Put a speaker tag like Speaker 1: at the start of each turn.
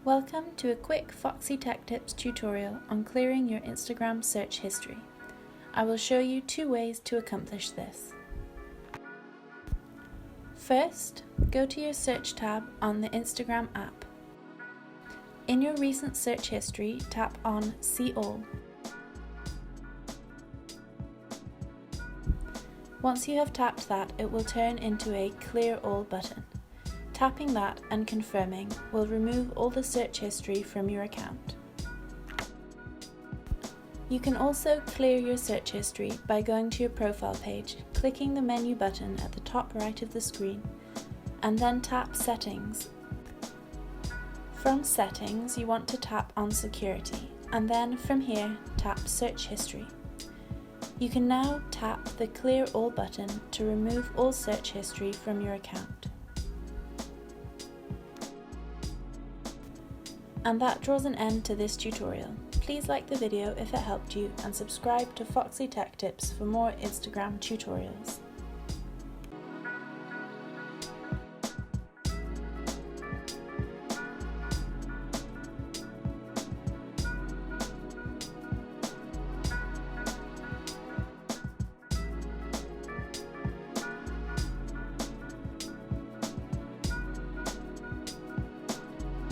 Speaker 1: Welcome to a quick Foxy Tech Tips tutorial on clearing your Instagram search history. I will show you two ways to accomplish this. First, go to your search tab on the Instagram app. In your recent search history, tap on See All. Once you have tapped that, it will turn into a Clear All button. Tapping that and confirming will remove all the search history from your account. You can also clear your search history by going to your profile page, clicking the menu button at the top right of the screen, and then tap Settings. From Settings, you want to tap on Security, and then from here, tap Search History. You can now tap the Clear All button to remove all search history from your account. And that draws an end to this tutorial. Please like the video if it helped you and subscribe to Foxy Tech Tips for more Instagram tutorials.